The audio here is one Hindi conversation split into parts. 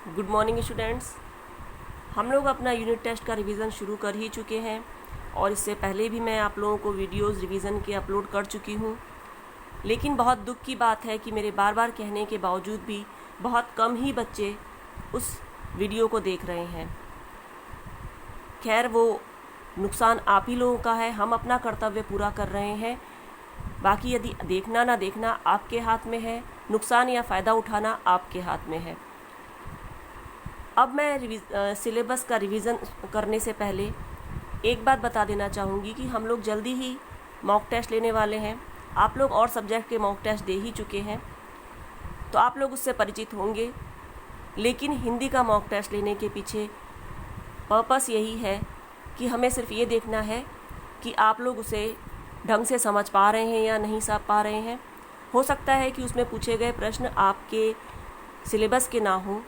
Good morning students. हम लोग अपना यूनिट टेस्ट का रिवीजन शुरू कर ही चुके हैं और इससे पहले भी मैं आप लोगों को वीडियोस रिवीजन के अपलोड कर चुकी हूँ। लेकिन बहुत दुख की बात है कि मेरे बार बार कहने के बावजूद भी बहुत कम ही बच्चे उस वीडियो को देख रहे हैं। खैर, वो नुकसान आप ही लोगों का है, हम अपना कर्तव्य पूरा कर रहे हैं। बाकी यदि देखना ना देखना आपके हाथ में है, नुकसान या फ़ायदा उठाना आपके हाथ में है। अब मैं सिलेबस का रिवीजन करने से पहले एक बात बता देना चाहूँगी कि हम लोग जल्दी ही मॉक टेस्ट लेने वाले हैं। आप लोग और सब्जेक्ट के मॉक टेस्ट दे ही चुके हैं तो आप लोग उससे परिचित होंगे, लेकिन हिंदी का मॉक टेस्ट लेने के पीछे पर्पस यही है कि हमें सिर्फ ये देखना है कि आप लोग उसे ढंग से समझ पा रहे हैं या नहीं समझ पा रहे हैं। हो सकता है कि उसमें पूछे गए प्रश्न आपके सिलेबस के ना हो।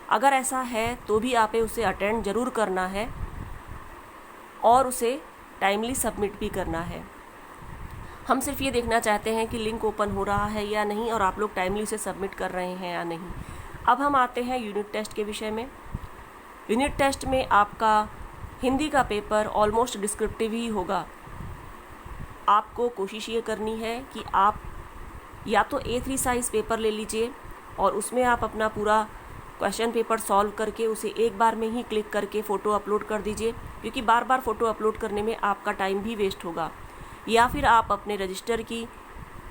अगर ऐसा है तो भी आपे उसे अटेंड ज़रूर करना है और उसे टाइमली सबमिट भी करना है। हम सिर्फ ये देखना चाहते हैं कि लिंक ओपन हो रहा है या नहीं और आप लोग टाइमली उसे सबमिट कर रहे हैं या नहीं। अब हम आते हैं यूनिट टेस्ट के विषय में। यूनिट टेस्ट में आपका हिंदी का पेपर ऑलमोस्ट डिस्क्रिप्टिव ही होगा। आपको कोशिश ये करनी है कि आप या तो A3 साइज़ पेपर ले लीजिए और उसमें आप अपना पूरा क्वेश्चन पेपर सॉल्व करके उसे एक बार में ही क्लिक करके फ़ोटो अपलोड कर दीजिए, क्योंकि बार बार फ़ोटो अपलोड करने में आपका टाइम भी वेस्ट होगा। या फिर आप अपने रजिस्टर की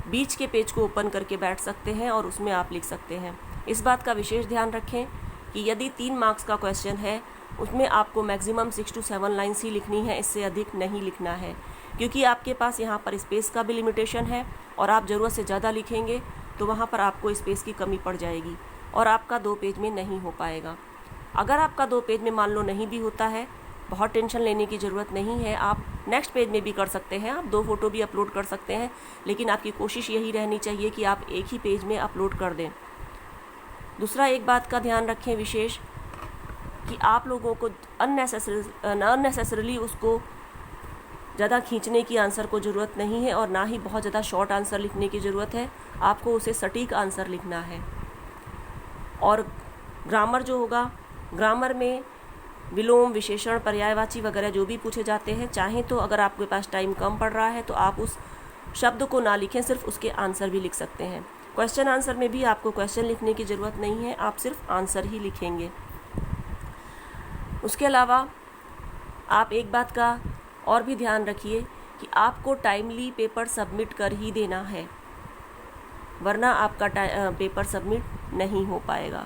बीच के पेज को ओपन करके बैठ सकते हैं और उसमें आप लिख सकते हैं। इस बात का विशेष ध्यान रखें कि यदि 3 मार्क्स का क्वेश्चन है उसमें आपको मैक्सिमम 6 to 7 लाइन्स ही लिखनी है, इससे अधिक नहीं लिखना है, क्योंकि आपके पास यहाँ पर स्पेस का भी लिमिटेशन है और आप ज़रूरत से ज़्यादा लिखेंगे तो वहाँ पर आपको स्पेस की कमी पड़ जाएगी और आपका 2 पेज में नहीं हो पाएगा। अगर आपका 2 पेज में मान लो नहीं भी होता है, बहुत टेंशन लेने की ज़रूरत नहीं है। आप नेक्स्ट पेज में भी कर सकते हैं, आप 2 फ़ोटो भी अपलोड कर सकते हैं, लेकिन आपकी कोशिश यही रहनी चाहिए कि आप एक ही पेज में अपलोड कर दें। दूसरा, एक बात का ध्यान रखें विशेष कि आप लोगों को अननेसेसरीली उसको ज़्यादा खींचने की आंसर को ज़रूरत नहीं है और ना ही बहुत ज़्यादा शॉर्ट आंसर लिखने की ज़रूरत है। आपको उसे सटीक आंसर लिखना है। और ग्रामर जो होगा, ग्रामर में विलोम, विशेषण, पर्यायवाची वगैरह जो भी पूछे जाते हैं, चाहें तो अगर आपके पास टाइम कम पड़ रहा है तो आप उस शब्द को ना लिखें, सिर्फ उसके आंसर भी लिख सकते हैं। क्वेश्चन आंसर में भी आपको क्वेश्चन लिखने की ज़रूरत नहीं है, आप सिर्फ आंसर ही लिखेंगे। उसके अलावा आप एक बात का और भी ध्यान रखिए कि आपको टाइमली पेपर सबमिट कर ही देना है, वरना आपका पेपर सबमिट नहीं हो पाएगा।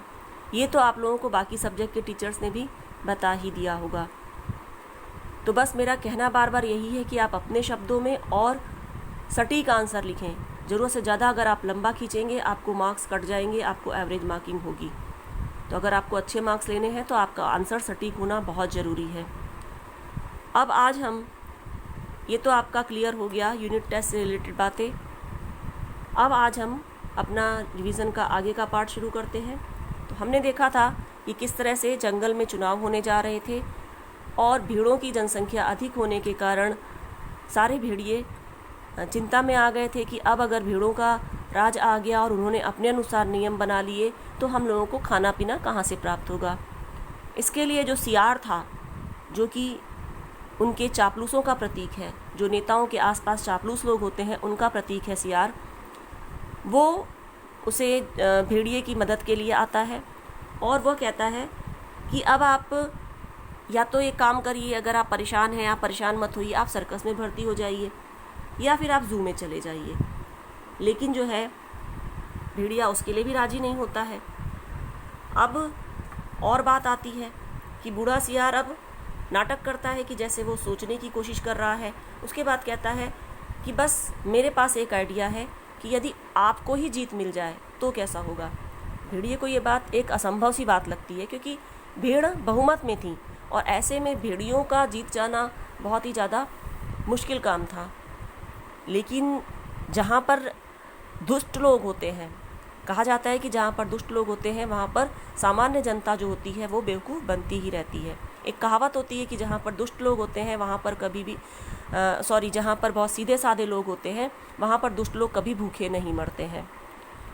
ये तो आप लोगों को बाकी सब्जेक्ट के टीचर्स ने भी बता ही दिया होगा। तो बस मेरा कहना बार बार यही है कि आप अपने शब्दों में और सटीक आंसर लिखें। ज़रूरत से ज़्यादा अगर आप लंबा खींचेंगे आपको मार्क्स कट जाएंगे, आपको एवरेज मार्किंग होगी। तो अगर आपको अच्छे मार्क्स लेने हैं तो आपका आंसर सटीक होना बहुत ज़रूरी है। अब आज हम, ये तो आपका क्लियर हो गया यूनिट टेस्ट से रिलेटेड बातें। अब आज हम अपना रिवीज़न का आगे का पार्ट शुरू करते हैं। तो हमने देखा था कि किस तरह से जंगल में चुनाव होने जा रहे थे और भीड़ों की जनसंख्या अधिक होने के कारण सारे भेड़िए चिंता में आ गए थे कि अब अगर भीड़ों का राज आ गया और उन्होंने अपने अनुसार नियम बना लिए तो हम लोगों को खाना पीना कहाँ से प्राप्त होगा। इसके लिए जो सियार था, जो कि उनके चापलूसों का प्रतीक है, जो नेताओं के आसपास चापलूस लोग होते हैं उनका प्रतीक है सियार, वो उसे भेड़िए की मदद के लिए आता है और वह कहता है कि अब आप या तो एक काम करिए, अगर आप परेशान हैं, आप परेशान मत होइए, आप सर्कस में भर्ती हो जाइए या फिर आप ज़ू में चले जाइए। लेकिन जो है भेड़िया उसके लिए भी राज़ी नहीं होता है। अब और बात आती है कि बूढ़ा सियार अब नाटक करता है कि जैसे वो सोचने की कोशिश कर रहा है। उसके बाद कहता है कि बस मेरे पास एक आइडिया है कि यदि आपको ही जीत मिल जाए तो कैसा होगा। भेड़िए को ये बात एक असंभव सी बात लगती है, क्योंकि भेड़ बहुमत में थी और ऐसे में भेड़ियों का जीत जाना बहुत ही ज़्यादा मुश्किल काम था। लेकिन जहाँ पर दुष्ट लोग होते हैं, कहा जाता है कि जहाँ पर दुष्ट लोग होते हैं वहाँ पर सामान्य जनता जो होती है वो बेवकूफ़ बनती ही रहती है। एक कहावत होती है कि जहाँ पर दुष्ट लोग होते हैं वहाँ पर कभी भी जहाँ पर बहुत सीधे साधे लोग होते हैं वहाँ पर दुष्ट लोग कभी भूखे नहीं मरते हैं।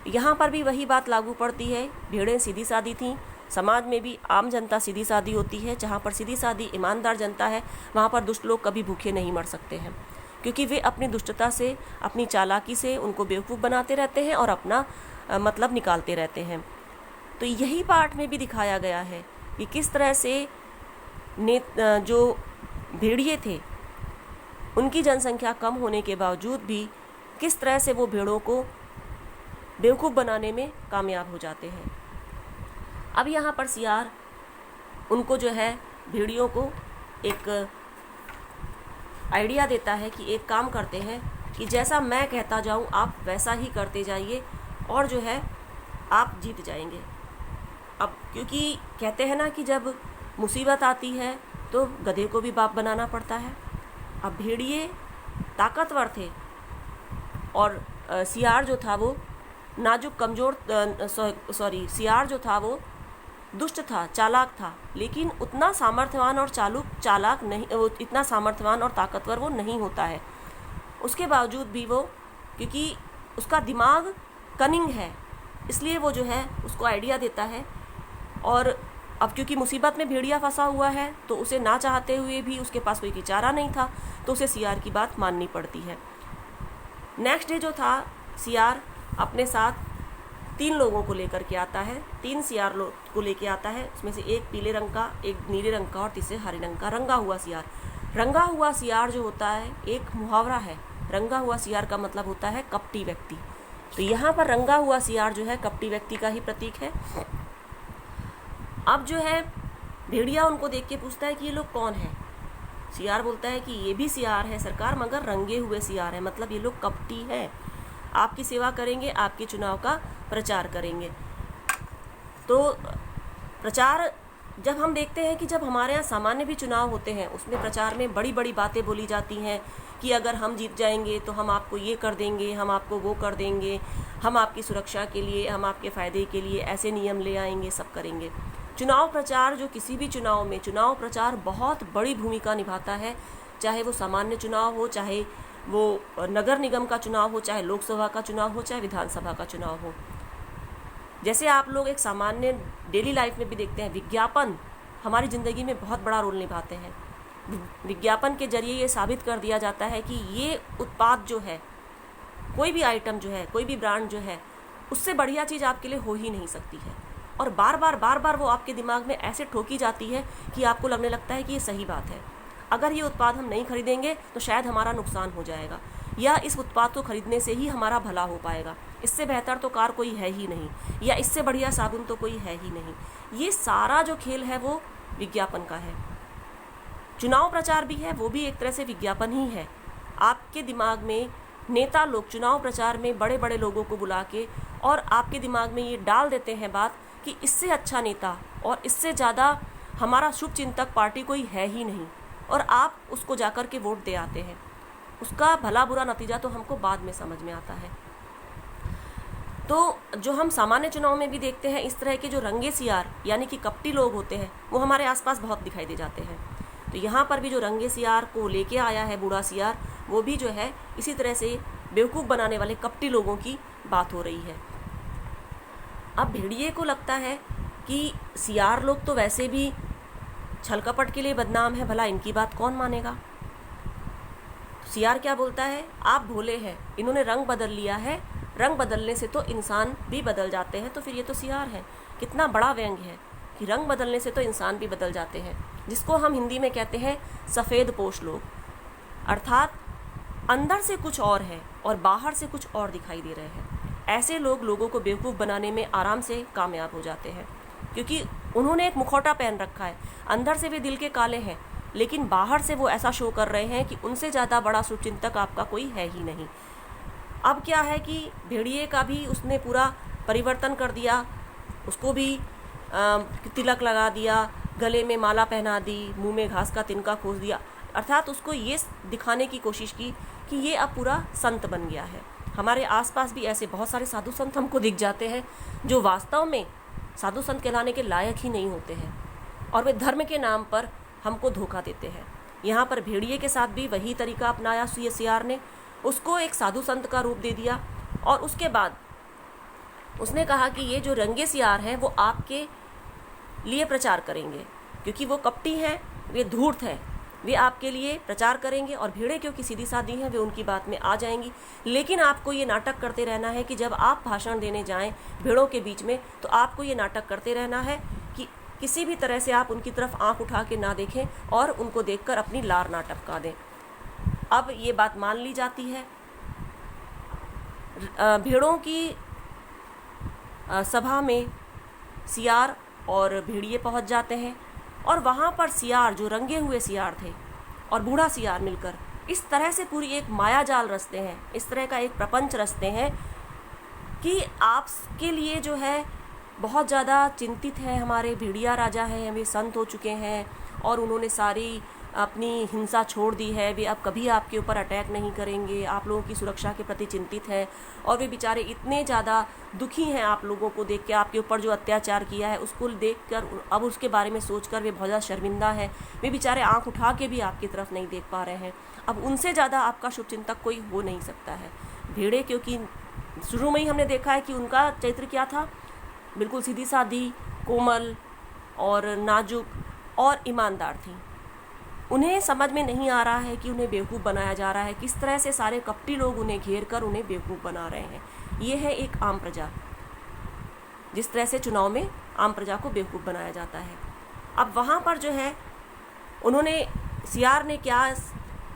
यहाँ पर भी वही बात लागू पड़ती है। भेड़ें सीधी सादी थीं समाज में भी आम जनता सीधी सादी होती है। जहाँ पर सीधी सादी ईमानदार जनता है वहाँ पर दुष्ट लोग कभी भूखे नहीं मर सकते हैं, क्योंकि वे अपनी दुष्टता से, अपनी चालाकी से उनको बेवकूफ़ बनाते रहते हैं और अपना मतलब निकालते रहते हैं। तो यही पाठ में भी दिखाया गया है कि किस तरह से जो भेड़िए थे उनकी जनसंख्या कम होने के बावजूद भी किस तरह से वो भेड़ों को बेवकूफ़ बनाने में कामयाब हो जाते हैं। अब यहाँ पर सियार उनको जो है भेड़ियों को एक आइडिया देता है कि एक काम करते हैं कि जैसा मैं कहता जाऊँ आप वैसा ही करते जाइए और जो है आप जीत जाएंगे। अब क्योंकि कहते हैं ना कि जब मुसीबत आती है तो गधे को भी बाप बनाना पड़ता है। अब भेड़िए ताकतवर थे और सियार जो था वो नाजुक कमज़ोर सियार जो था वो दुष्ट था, चालाक था, लेकिन उतना सामर्थ्यवान और चालाक नहीं, इतना सामर्थ्यवान और ताकतवर वो नहीं होता है। उसके बावजूद भी वो, क्योंकि उसका दिमाग कनिंग है, इसलिए वो जो है उसको आइडिया देता है। और अब क्योंकि मुसीबत में भेड़िया फंसा हुआ है तो उसे ना चाहते हुए भी उसके पास कोई चारा नहीं था, तो उसे सियार की बात माननी पड़ती है। नेक्स्ट डे जो था सियार अपने साथ 3 लोगों को लेकर के आता है, 3 सियार को लेके आता है। उसमें से एक पीले रंग का, एक नीले रंग का और तीसरे हरे रंग का रंगा हुआ सियार। रंगा हुआ सियार जो होता है एक मुहावरा है। रंगा हुआ सियार का मतलब होता है कपटी व्यक्ति। तो यहाँ पर रंगा हुआ सियार जो है कपटी व्यक्ति का ही प्रतीक है। अब जो है भेड़िया उनको देख के पूछता है कि ये लोग कौन है। सियार बोलता है कि ये भी सियार है सरकार, मगर रंगे हुए सियार है, मतलब ये लोग कपटी है, आपकी सेवा करेंगे, आपके चुनाव का प्रचार करेंगे। तो प्रचार जब हम देखते हैं कि जब हमारे यहाँ सामान्य भी चुनाव होते हैं उसमें प्रचार में बड़ी बड़ी बातें बोली जाती हैं कि अगर हम जीत जाएंगे तो हम आपको ये कर देंगे, हम आपको वो कर देंगे, हम आपकी सुरक्षा के लिए, हम आपके फ़ायदे के लिए ऐसे नियम ले आएंगे, सब करेंगे। चुनाव प्रचार जो किसी भी चुनाव में, चुनाव प्रचार बहुत बड़ी भूमिका निभाता है, चाहे वो सामान्य चुनाव हो, चाहे वो नगर निगम का चुनाव हो, चाहे लोकसभा का चुनाव हो, चाहे विधानसभा का चुनाव हो। जैसे आप लोग एक सामान्य डेली लाइफ में भी देखते हैं, विज्ञापन हमारी ज़िंदगी में बहुत बड़ा रोल निभाते हैं। विज्ञापन के जरिए ये साबित कर दिया जाता है कि ये उत्पाद जो है, कोई भी आइटम जो है, कोई भी ब्रांड जो है, उससे बढ़िया चीज़ आपके लिए हो ही नहीं सकती है। और बार बार वो आपके दिमाग में ऐसे ठोकी जाती है कि आपको लगने लगता है कि ये सही बात है। अगर ये उत्पाद हम नहीं खरीदेंगे तो शायद हमारा नुकसान हो जाएगा, या इस उत्पाद को खरीदने से ही हमारा भला हो पाएगा, इससे बेहतर तो कार कोई है ही नहीं, या इससे बढ़िया साबुन तो कोई है ही नहीं। ये सारा जो खेल है वो विज्ञापन का है। चुनाव प्रचार भी है, वो भी एक तरह से विज्ञापन ही है। आपके दिमाग में नेता लोग चुनाव प्रचार में बड़े बड़े लोगों को बुला के और आपके दिमाग में ये डाल देते हैं बात कि इससे अच्छा नेता और इससे ज़्यादा हमारा शुभ चिंतक पार्टी कोई है ही नहीं, और आप उसको जाकर के वोट दे आते हैं। उसका भला बुरा नतीजा तो हमको बाद में समझ में आता है। तो जो हम सामान्य चुनाव में भी देखते हैं, इस तरह के जो रंगे सियार यानी कि कपटी लोग होते हैं वो हमारे आसपास बहुत दिखाई दे जाते हैं। तो यहाँ पर भी जो रंगे सियार को लेके आया है बूढ़ा सियार, वो भी जो है इसी तरह से बेवकूफ़ बनाने वाले कपटी लोगों की बात हो रही है। अब भेड़िए को लगता है कि सियार लोग तो वैसे भी छल कपट के लिए बदनाम है, भला इनकी बात कौन मानेगा। सियार क्या बोलता है, आप भोले हैं, इन्होंने रंग बदल लिया है, रंग बदलने से तो इंसान भी बदल जाते हैं, तो फिर ये तो सियार है। कितना बड़ा व्यंग है कि रंग बदलने से तो इंसान भी बदल जाते हैं, जिसको हम हिंदी में कहते हैं सफ़ेद पोश लोग। अर्थात अंदर से कुछ और है और बाहर से कुछ और दिखाई दे रहे हैं। ऐसे लोग लोगों को बेवकूफ़ बनाने में आराम से कामयाब हो जाते हैं, क्योंकि उन्होंने एक मुखौटा पहन रखा है। अंदर से वे दिल के काले हैं, लेकिन बाहर से वो ऐसा शो कर रहे हैं कि उनसे ज़्यादा बड़ा शुभचिंतक आपका कोई है ही नहीं। अब क्या है कि भेड़िए का भी उसने पूरा परिवर्तन कर दिया, उसको भी तिलक लगा दिया, गले में माला पहना दी, मुंह में घास का तिनका खोस दिया। अर्थात उसको ये दिखाने की कोशिश की कि ये अब पूरा संत बन गया है। हमारे आसपास भी ऐसे बहुत सारे साधु संत हमको दिख जाते हैं जो वास्तव में साधु संत कहलाने के लायक ही नहीं होते हैं, और वे धर्म के नाम पर हमको धोखा देते हैं। यहाँ पर भेड़िए के साथ भी वही तरीका अपनाया सियार ने, उसको एक साधु संत का रूप दे दिया, और उसके बाद उसने कहा कि ये जो रंगे सियार है वो आपके लिए प्रचार करेंगे, क्योंकि वो कपटी हैं, वे धूर्त हैं, वे आपके लिए प्रचार करेंगे। और भेड़ें क्योंकि सीधी सादी हैं, वे उनकी बात में आ जाएंगी। लेकिन आपको ये नाटक करते रहना है कि जब आप भाषण देने जाएं भेड़ों के बीच में, तो आपको ये नाटक करते रहना है कि किसी भी तरह से आप उनकी तरफ आंख उठा के ना देखें और उनको देखकर अपनी लार ना टपका दें। अब ये बात मान ली जाती है। भेड़ों की सभा में सियार और भेड़िए पहुंच जाते हैं और वहाँ पर सियार, जो रंगे हुए सियार थे, और बूढ़ा सियार मिलकर इस तरह से पूरी एक माया जाल रचते हैं, इस तरह का एक प्रपंच रचते हैं कि आपके लिए जो है बहुत ज़्यादा चिंतित है। हमारे भेड़िया राजा हैं, वे संत हो चुके हैं और उन्होंने सारी अपनी हिंसा छोड़ दी है, वे अब कभी आपके ऊपर अटैक नहीं करेंगे, आप लोगों की सुरक्षा के प्रति चिंतित है। और वे बेचारे इतने ज़्यादा दुखी हैं आप लोगों को देख के, आपके ऊपर जो अत्याचार किया है उसको देखकर, अब उसके बारे में सोचकर वे बहुत ज़्यादा शर्मिंदा हैं। वे बेचारे आंख उठा के भी आपकी तरफ नहीं देख पा रहे हैं। अब उनसे ज़्यादा आपका शुभचिंतक कोई हो नहीं सकता है। भेड़े, क्योंकि शुरू में ही हमने देखा है कि उनका चरित्र क्या था, बिल्कुल सीधी सादी, कोमल और नाजुक और ईमानदार थी। उन्हें समझ में नहीं आ रहा है कि उन्हें बेवकूफ़ बनाया जा रहा है, किस तरह से सारे कपटी लोग उन्हें घेर कर उन्हें बेवकूफ़ बना रहे हैं। ये है एक आम प्रजा, जिस तरह से चुनाव में आम प्रजा को बेवकूफ़ बनाया जाता है। अब वहाँ पर जो है उन्होंने, सियार ने क्या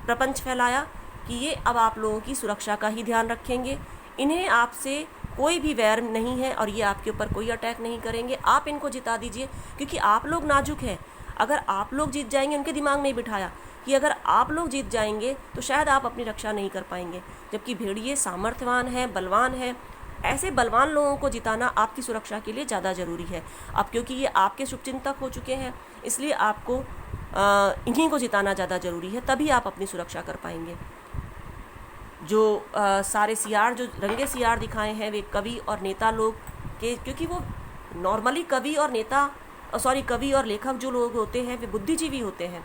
प्रपंच फैलाया कि ये अब आप लोगों की सुरक्षा का ही ध्यान रखेंगे, इन्हें आपसे कोई भी वैर नहीं है और ये आपके ऊपर कोई अटैक नहीं करेंगे, आप इनको जिता दीजिए क्योंकि आप लोग नाजुक हैं। अगर आप लोग जीत जाएंगे, उनके दिमाग में बिठाया कि अगर आप लोग जीत जाएंगे तो शायद आप अपनी रक्षा नहीं कर पाएंगे, जबकि भेड़िए सामर्थ्यवान हैं, बलवान हैं। ऐसे बलवान लोगों को जिताना आपकी सुरक्षा के लिए ज़्यादा ज़रूरी है। अब क्योंकि ये आपके शुभचिंतक हो चुके हैं, इसलिए आपको इन्हीं को जिताना ज़्यादा ज़रूरी है, तभी आप अपनी सुरक्षा कर पाएंगे। जो सारे सियार, जो रंगे सियार दिखाए हैं, वे कवि और नेता लोग के, क्योंकि वो नॉर्मली कवि और लेखक जो लोग होते हैं वे बुद्धिजीवी होते हैं।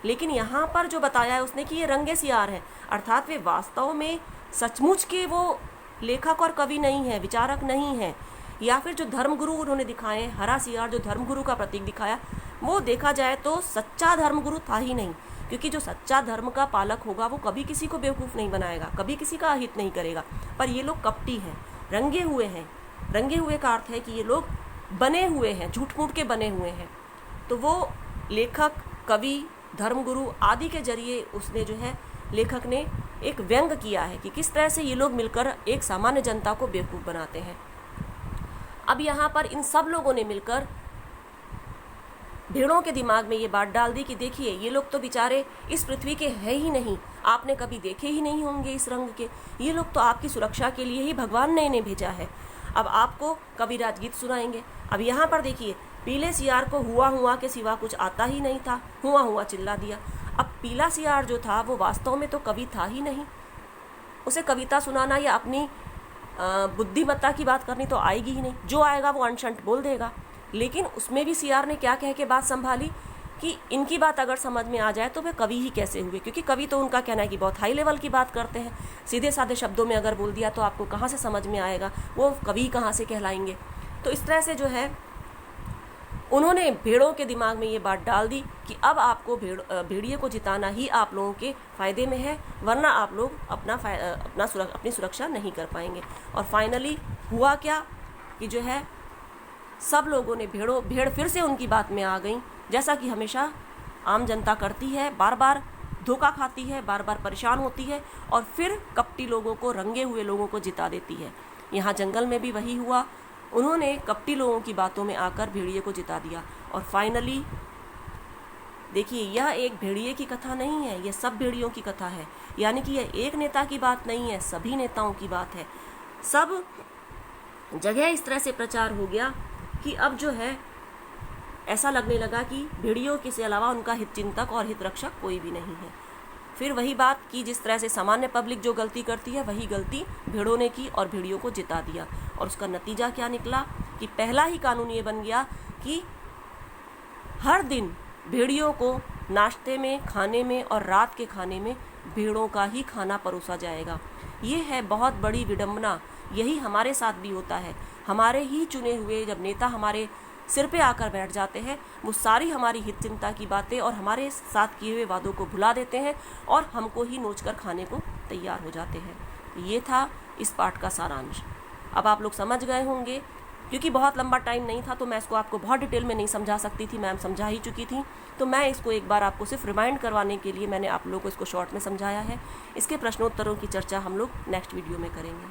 लेकिन यहाँ पर जो बताया है उसने कि ये रंगे सियार हैं, अर्थात वे वास्तव में सचमुच के वो लेखक और कवि नहीं है, विचारक नहीं है। या फिर जो धर्मगुरु उन्होंने दिखाए, हरा सियार जो धर्मगुरु का प्रतीक दिखाया, वो देखा जाए तो सच्चा धर्मगुरु था ही नहीं, क्योंकि जो सच्चा धर्म का पालक होगा वो कभी किसी को बेवकूफ़ नहीं बनाएगा, कभी किसी का अहित नहीं करेगा। पर ये लोग कपटी हैं, रंगे हुए हैं। रंगे हुए का अर्थ है कि ये लोग बने हुए हैं, झूठ मूठ के बने हुए हैं। तो वो लेखक, कवि, धर्मगुरु आदि के जरिए उसने जो है, लेखक ने एक व्यंग किया है कि किस तरह से ये लोग मिलकर एक सामान्य जनता को बेवकूफ़ बनाते हैं। अब यहाँ पर इन सब लोगों ने मिलकर भेड़ों के दिमाग में ये बात डाल दी कि देखिए, ये लोग तो बेचारे इस पृथ्वी के हैं ही नहीं, आपने कभी देखे ही नहीं होंगे इस रंग के, ये लोग तो आपकी सुरक्षा के लिए ही भगवान ने इन्हें भेजा है। अब आपको कविराज गीत सुनाएंगे। अब यहाँ पर देखिए, पीले सियार को हुआ हुआ के सिवा कुछ आता ही नहीं था, हुआ हुआ चिल्ला दिया। अब पीला सियार जो था वो वास्तव में तो कवि था ही नहीं, उसे कविता सुनाना या अपनी बुद्धिमत्ता की बात करनी तो आएगी ही नहीं, जो आएगा वो अनशंट बोल देगा। लेकिन उसमें भी सियार ने क्या कह के बात संभाली कि इनकी बात अगर समझ में आ जाए तो वे कवि ही कैसे हुए, क्योंकि कवि तो उनका कहना है कि बहुत हाई लेवल की बात करते हैं, सीधे साधे शब्दों में अगर बोल दिया तो आपको कहाँ से समझ में आएगा, वो कवि कहाँ से कहलाएंगे। तो इस तरह से जो है उन्होंने भेड़ों के दिमाग में ये बात डाल दी कि अब आपको भेड़िए को जिताना ही आप लोगों के फ़ायदे में है, वरना आप लोग अपनी सुरक्षा नहीं कर पाएंगे। और फाइनली हुआ क्या कि जो है सब लोगों ने भेड़ फिर से उनकी बात में आ गई, जैसा कि हमेशा आम जनता करती है, बार बार धोखा खाती है, बार बार परेशान होती है और फिर कपटी लोगों को, रंगे हुए लोगों को जिता देती है। यहाँ जंगल में भी वही हुआ, उन्होंने कपटी लोगों की बातों में आकर भेड़िए को जिता दिया। और फाइनली देखिए, यह एक भेड़िए की कथा नहीं है, यह सब भेड़ियों की कथा है। यानी कि यह एक नेता की बात नहीं है, सभी नेताओं की बात है। सब जगह इस तरह से प्रचार हो गया कि अब जो है ऐसा लगने लगा कि भेड़ियों के से अलावा उनका हितचिंतक और हितरक्षक कोई भी नहीं है। फिर वही बात कि जिस तरह से सामान्य पब्लिक जो गलती करती है वही गलती भेड़ों ने की और भेड़ियों को जिता दिया। और उसका नतीजा क्या निकला कि पहला ही कानून ये बन गया कि हर दिन भेड़ियों को नाश्ते में, खाने में और रात के खाने में भेड़ों का ही खाना परोसा जाएगा। ये है बहुत बड़ी विडंबना। यही हमारे साथ भी होता है। हमारे ही चुने हुए जब नेता हमारे सिर पे आकर बैठ जाते हैं। वो सारी हमारी हित चिंता की बातें और हमारे साथ किए हुए वादों को भुला देते हैं और हमको ही नोच कर खाने को तैयार हो जाते हैं। ये था इस पाठ का सारांश। अब आप लोग समझ गए होंगे। क्योंकि बहुत लंबा टाइम नहीं था तो मैं इसको आपको बहुत डिटेल में नहीं समझा सकती थी, मैम समझा ही चुकी थी। तो मैं इसको एक बार आपको सिर्फ रिमाइंड करवाने के लिए मैंने आप लोगों को इसको शॉर्ट में समझाया है। इसके प्रश्नोत्तरों की चर्चा हम लोग नेक्स्ट वीडियो में करेंगे।